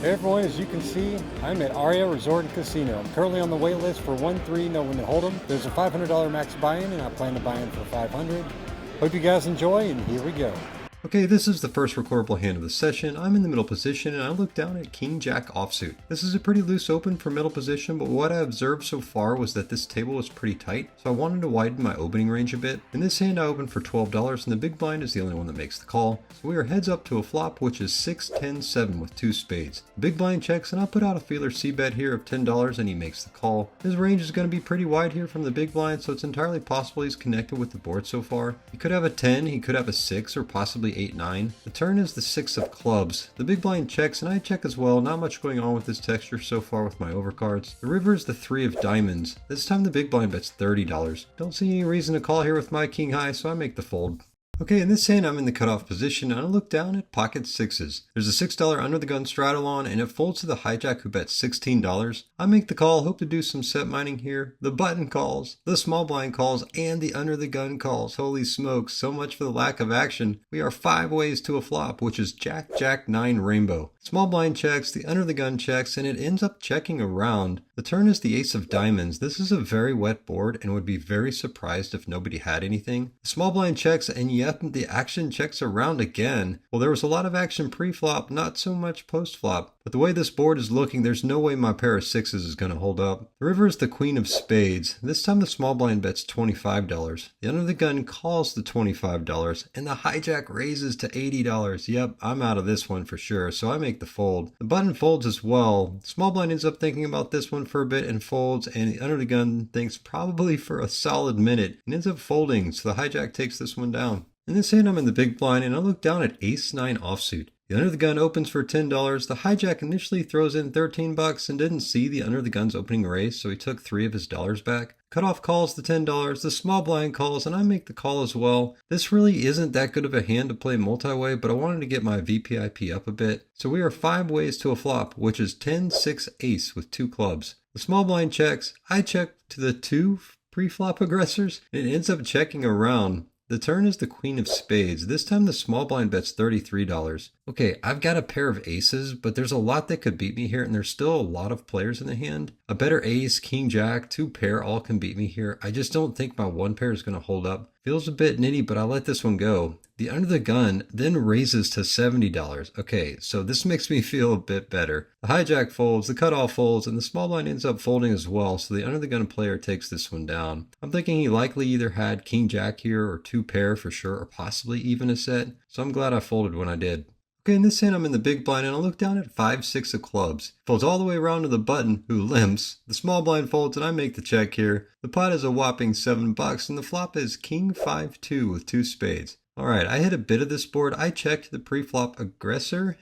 Hey everyone, as you can see, I'm at Aria Resort and Casino. I'm currently on the wait list for 1-3 no limit hold'em. There's a $500 max buy-in and I plan to buy in for $500. Hope you guys enjoy and here we go. Okay, this is the first recordable hand of the session. I'm in the middle position and I look down at King Jack offsuit. This is a pretty loose open for middle position, but what I observed so far was that this table was pretty tight, so I wanted to widen my opening range a bit. In this hand I opened for $12 and the big blind is the only one that makes the call. So we are heads up to a flop which is 6-10-7 with two spades. The big blind checks and I put out a feeler c-bet here of $10 and he makes the call. His range is going to be pretty wide here from the big blind, so it's entirely possible he's connected with the board so far. He could have a 10, he could have a 6, or possibly 8-9. The turn is the 6 of clubs. The big blind checks and I check as well. Not much going on with this texture so far with my overcards. The river is the 3 of diamonds. This time the big blind bets $30. Don't see any reason to call here with my king high, so I make the fold. Okay, in this hand I'm in the cutoff position and I look down at pocket sixes. There's a $6 under the gun straddle on and it folds to the hijack who bets $16. I make the call, hope to do some set mining here. The button calls, the small blind calls, and the under the gun calls. Holy smokes, so much for the lack of action. We are 5 ways to a flop, which is Jack, Jack, 9 rainbow. Small blind checks, the under the gun checks, and it ends up checking around. The turn is the ace of diamonds. This is a very wet board and would be very surprised if nobody had anything. The small blind checks and yet the action checks around again. Well, there was a lot of action pre-flop, not so much post-flop. But the way this board is looking, there's no way my pair of sixes is going to hold up. The river is the queen of spades. This time the small blind bets $25. The under the gun calls the $25 and the hijack raises to $80. Yep, I'm out of this one for sure, so I make the fold. The button folds as well. Small blind ends up thinking about this one for a bit and folds, and the under the gun thinks probably for a solid minute and ends up folding, so the hijack takes this one down. In this hand I'm in the big blind and I look down at ace-9 offsuit. The under the gun opens for $10. The hijack initially throws in $13 and didn't see the under the gun's opening raise, so he took 3 of his dollars back. Cutoff calls the $10, the small blind calls, and I make the call as well. This really isn't that good of a hand to play multi-way, but I wanted to get my VPIP up a bit. So we are 5 ways to a flop, which is 10-6 ace with 2 clubs. The small blind checks, I check to the 2 pre-flop aggressors, and it ends up checking around. The turn is the queen of spades. This time the small blind bets $33. Okay, I've got a pair of aces, but there's a lot that could beat me here, and there's still a lot of players in the hand. A better ace, king jack, 2 pair all can beat me here. I just don't think my 1 pair is going to hold up. Feels a bit nitty, but I let this one go. The under the gun then raises to $70. Okay, so this makes me feel a bit better. The hijack folds, the cutoff folds, and the small blind ends up folding as well, so the under the gun player takes this one down. I'm thinking he likely either had king jack here or 2 pair for sure, or possibly even a set, so I'm glad I folded when I did. Okay, in this hand I'm in the big blind and I look down at 5-6 of clubs. Folds all the way around to the button, who limps. The small blind folds and I make the check here. The pot is a whopping $7 and the flop is king 5-2 with 2 spades. Alright, I hit a bit of this board. I checked the pre-flop aggressor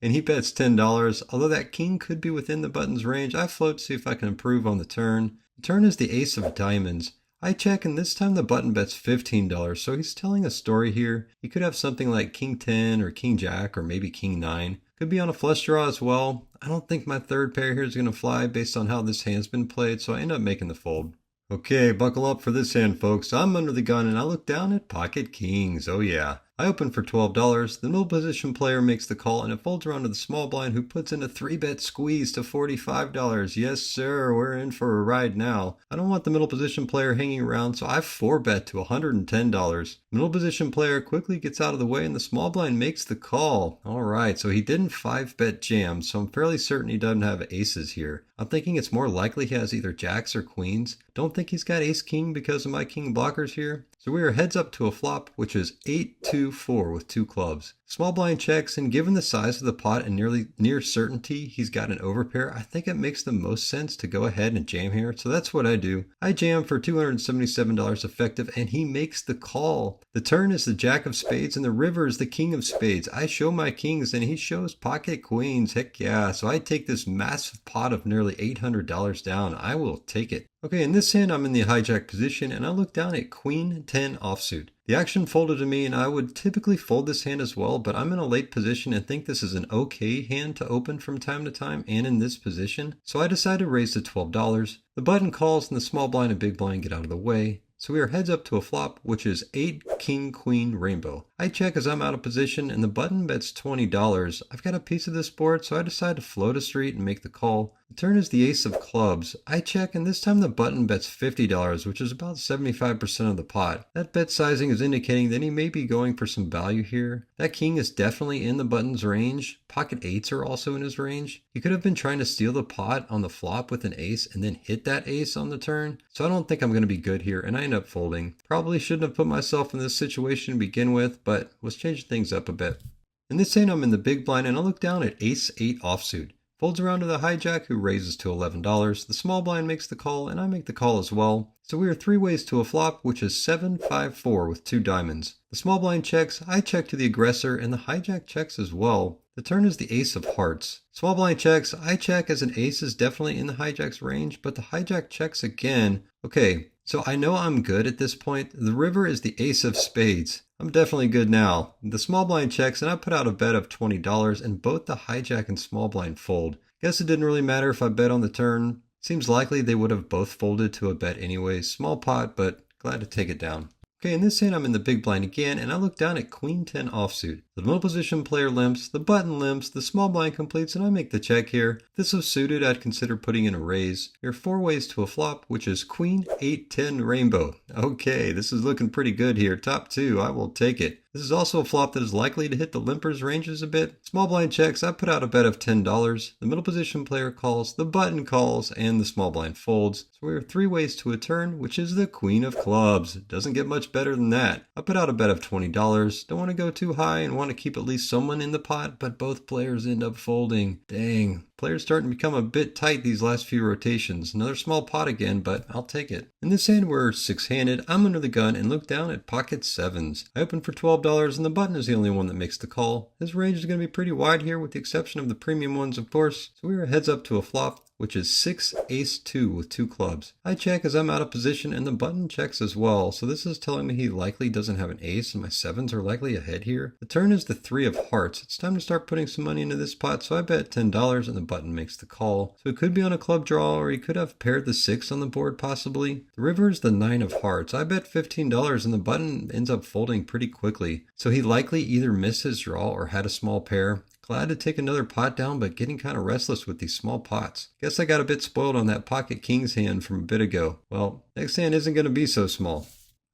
and he bets $10. Although that king could be within the button's range, I float to see if I can improve on the turn. The turn is the ace of diamonds. I check and this time the button bets $15, so he's telling a story here. He could have something like king 10 or king jack or maybe king 9. Could be on a flush draw as well. I don't think my 3rd pair here is going to fly based on how this hand's been played, so I end up making the fold. Okay, buckle up for this hand, folks. I'm under the gun and I look down at pocket kings. Oh yeah. I open for $12. The middle position player makes the call and it folds around to the small blind who puts in a 3-bet squeeze to $45. Yes, sir, we're in for a ride now. I don't want the middle position player hanging around, so I 4-bet to $110. Middle position player quickly gets out of the way and the small blind makes the call. Alright, so he didn't 5-bet jam, so I'm fairly certain he doesn't have aces here. I'm thinking it's more likely he has either jacks or queens. Don't think he's got ace-king because of my king blockers here. So we are heads up to a flop, which is 8-2-4 with 2 clubs. Small blind checks, and given the size of the pot and near certainty he's got an overpair, I think it makes the most sense to go ahead and jam here. So that's what I do. I jam for $277 effective, and he makes the call. The turn is the jack of spades, and the river is the king of spades. I show my kings, and he shows pocket queens. Heck yeah. So I take this massive pot of nearly $800 down. I will take it. Okay, in this hand I'm in the hijack position and I look down at queen 10 offsuit. The action folded to me and I would typically fold this hand as well, but I'm in a late position and think this is an okay hand to open from time to time and in this position. So I decide to raise to $12. The button calls and the small blind and big blind get out of the way. So we are heads up to a flop, which is 8 king queen rainbow. I check as I'm out of position and the button bets $20. I've got a piece of this board, so I decide to float a street and make the call. The turn is the ace of clubs. I check and this time the button bets $50, which is about 75% of the pot. That bet sizing is indicating that he may be going for some value here. That king is definitely in the button's range. Pocket eights are also in his range. He could have been trying to steal the pot on the flop with an ace and then hit that ace on the turn. So I don't think I'm going to be good here and I end up folding. Probably shouldn't have put myself in this situation to begin with, but was changing things up a bit. In this hand I'm in the big blind and I look down at ace-8 offsuit. Folds around to the hijack who raises to $11. The small blind makes the call and I make the call as well. So we are 3 ways to a flop, which is 7-5-4 with 2 diamonds. The small blind checks, I check to the aggressor, and the hijack checks as well. The turn is the ace of hearts. Small blind checks, I check as an ace is definitely in the hijack's range, but the hijack checks again. Okay, so I know I'm good at this point. The river is the ace of spades. I'm definitely good now. The small blind checks and I put out a bet of $20 and both the hijack and small blind fold. Guess it didn't really matter if I bet on the turn. Seems likely they would have both folded to a bet anyway. Small pot, but glad to take it down. Okay, in this hand I'm in the big blind again and I look down at queen 10 offsuit. The middle position player limps, the button limps, the small blind completes and I make the check here. If this was suited, I'd consider putting in a raise. There are 4 ways to a flop, which is queen 8-10 rainbow. Okay, this is looking pretty good here. Top 2, I will take it. This is also a flop that is likely to hit the limper's ranges a bit. Small blind checks, I put out a bet of $10. The middle position player calls, the button calls, and the small blind folds. So we are 3 ways to a turn, which is the queen of clubs. Doesn't get much better than that. I put out a bet of $20. Don't want to go too high and want to keep at least someone in the pot, but both players end up folding. Dang. Players starting to become a bit tight these last few rotations. Another small pot again, but I'll take it. In this hand we're 6-handed. I'm under the gun and look down at pocket 7s. I open for $12 and the button is the only one that makes the call. His range is going to be pretty wide here with the exception of the premium ones, of course. So we are heads up to a flop, which is 6-ace-2 with 2 clubs. I check as I'm out of position and the button checks as well, so this is telling me he likely doesn't have an ace and my 7s are likely ahead here. The turn is the 3 of hearts. It's time to start putting some money into this pot, so I bet $10 and the button makes the call. So it could be on a club draw or he could have paired the 6 on the board possibly. The river is the 9 of hearts. I bet $15 and the button ends up folding pretty quickly, so he likely either missed his draw or had a small pair. Glad to take another pot down, but getting kind of restless with these small pots. Guess I got a bit spoiled on that pocket king's hand from a bit ago. Well, next hand isn't going to be so small.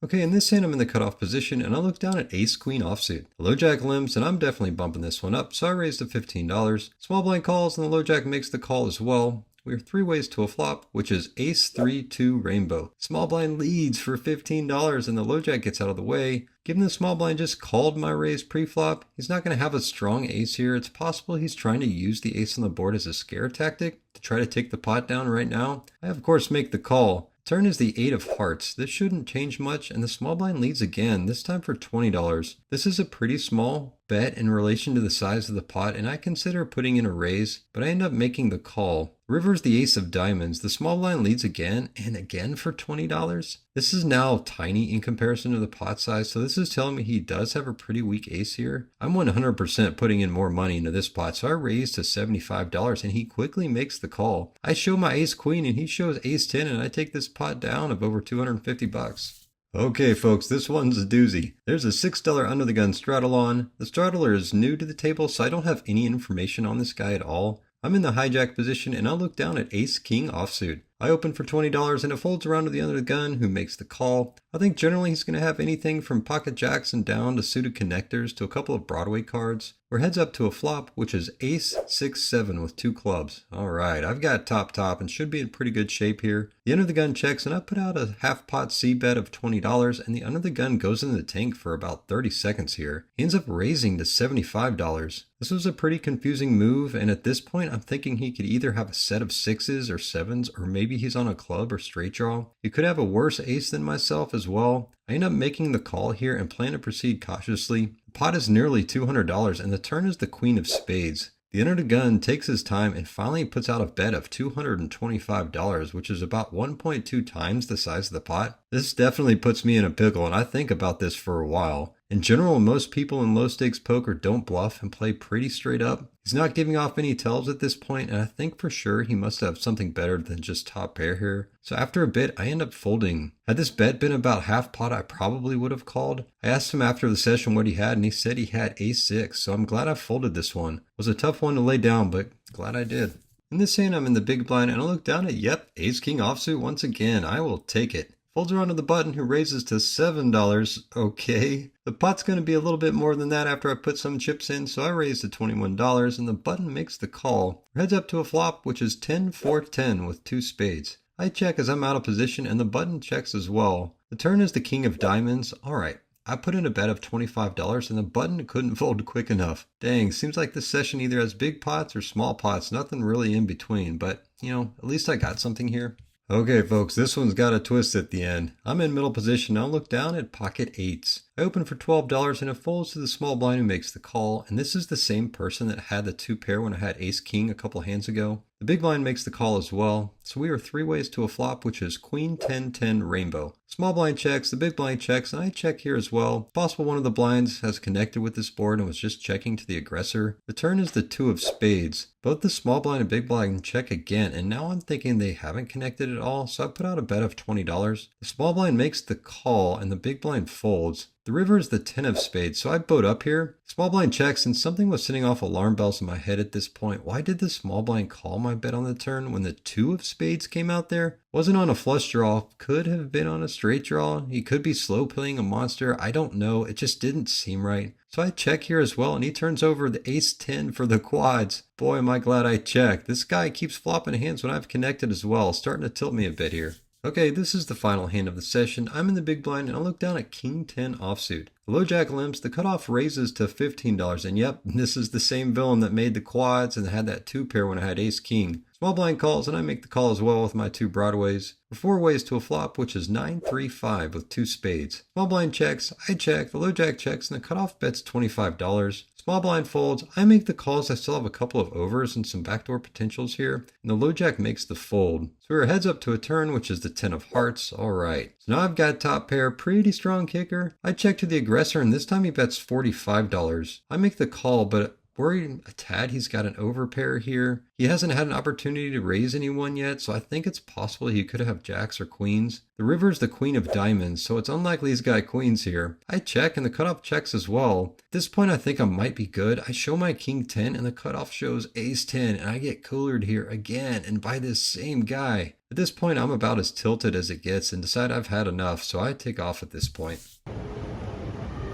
Okay, in this hand I'm in the cutoff position and I look down at ace-queen offsuit. The low jack limps and I'm definitely bumping this one up, so I raised to $15. Small blind calls and the low jack makes the call as well. We are 3 ways to a flop, which is ace-3-2 rainbow. Small blind leads for $15 and the low jack gets out of the way. Given the small blind just called my raise pre-flop, he's not going to have a strong ace here. It's possible he's trying to use the ace on the board as a scare tactic to try to take the pot down right now. I of course make the call. Turn is the 8 of hearts. This shouldn't change much and the small blind leads again, this time for $20. This is a pretty small bet in relation to the size of the pot and I consider putting in a raise, but I end up making the call. River's the ace of diamonds. The small blind leads again and again for $20. This is now tiny in comparison to the pot size, so this is telling me he does have a pretty weak ace here. I'm 100% putting in more money into this pot, so I raise to $75 and he quickly makes the call. I show my ace queen and he shows ace 10 and I take this pot down of over $250. Okay folks, this one's a doozy. There's a $6 under the gun straddle on. The straddler is new to the table, so I don't have any information on this guy at all. I'm in the hijack position and I'll look down at ace-king offsuit. I open for $20 and it folds around to the under the gun who makes the call. I think generally he's going to have anything from pocket jacks and down to suited connectors to a couple of Broadway cards. We're heads up to a flop, which is ace-6-7 with 2 clubs. Alright, I've got top and should be in pretty good shape here. The under the gun checks and I put out a half pot C bet of $20 and the under the gun goes in the tank for about 30 seconds here. He ends up raising to $75. This was a pretty confusing move and at this point I'm thinking he could either have a set of 6s or 7s or maybe he's on a club or straight draw. He could have a worse ace than myself as well. I end up making the call here and plan to proceed cautiously. The pot is nearly $200 and the turn is the queen of spades. The under the gun takes his time and finally puts out a bet of $225, which is about 1.2 times the size of the pot. This definitely puts me in a pickle and I think about this for a while. In general, most people in low stakes poker don't bluff and play pretty straight up. He's not giving off any tells at this point, and I think for sure he must have something better than just top pair here. So after a bit, I end up folding. Had this bet been about half pot, I probably would have called. I asked him after the session what he had, and he said he had ace-6, so I'm glad I folded this one. It was a tough one to lay down, but glad I did. In this hand, I'm in the big blind, and I look down at, yep, ace-king offsuit once again. I will take it. Folds around to the button, who raises to $7. Okay. The pot's going to be a little bit more than that after I put some chips in, so I raise to $21, and the button makes the call. Heads up to a flop, which is 10-4-10 with 2 spades. I check as I'm out of position, and the button checks as well. The turn is the king of diamonds. Alright. I put in a bet of $25, and the button couldn't fold quick enough. Dang, seems like this session either has big pots or small pots, nothing really in between, but, at least I got something here. Okay folks, this one's got a twist at the end. I'm in middle position, I'll look down at pocket 8s. I open for $12 and it folds to the small blind who makes the call, and this is the same person that had the 2 pair when I had ace-king a couple hands ago. The big blind makes the call as well, so we are 3 ways to a flop, which is queen 10-10 rainbow. Small blind checks, the big blind checks, and I check here as well. Possible one of the blinds has connected with this board and was just checking to the aggressor. The turn is the 2 of spades. Both the small blind and big blind check again, and now I'm thinking they haven't connected at all, so I put out a bet of $20. The small blind makes the call and the big blind folds. The river is the 10 of spades, so I boat up here. Small blind checks, and something was setting off alarm bells in my head at this point. Why did the small blind call my bet on the turn when the 2 of spades came out there? Wasn't on a flush draw, could have been on a straight draw. He could be slow playing a monster, I don't know, it just didn't seem right. So I check here as well, and he turns over the ace-10 for the quads. Boy, am I glad I checked. This guy keeps flopping hands when I've connected as well, starting to tilt me a bit here. Okay, this is the final hand of the session. I'm in the big blind and I look down at king 10 offsuit. The low jack limps, the cutoff raises to $15, and yep, this is the same villain that made the quads and had that 2 pair when I had ace king. Small blind calls and I make the call as well with my 2 broadways. We're 4 ways to a flop, which is 9-3-5 with 2 spades. Small blind checks, I check, the low jack checks, and the cutoff bets $25. Small blind folds, I make the calls, I still have a couple of overs and some backdoor potentials here, and the low jack makes the fold. So we're heads up to a turn, which is the 10 of hearts, alright. So now I've got top pair, pretty strong kicker. I check to the aggressor, and this time he bets $45. I make the call, but worried a tad he's got an overpair here. He hasn't had an opportunity to raise anyone yet, so I think it's possible he could have jacks or queens. The river's the queen of diamonds, so it's unlikely he's got queens here. I check, and the cutoff checks as well. At this point, I think I might be good. I show my king 10, and the cutoff shows ace 10, and I get coolered here again, and by this same guy. At this point, I'm about as tilted as it gets and decide I've had enough, so I take off at this point.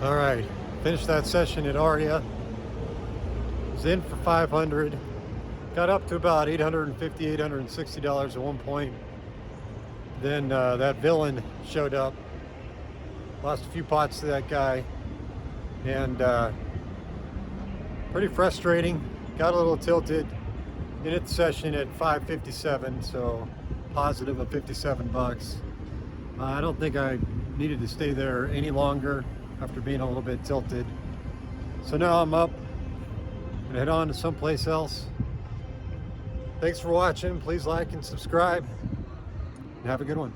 All right, finished that session at Aria. Was in for 500, got up to about $850, $860 at one point. Then that villain showed up, lost a few pots to that guy, and pretty frustrating. Got a little tilted. Ended the session at 557, so positive of $57. I don't think I needed to stay there any longer after being a little bit tilted. So now I'm up and head on to someplace else. Thanks for watching. Please like and subscribe, and have a good one.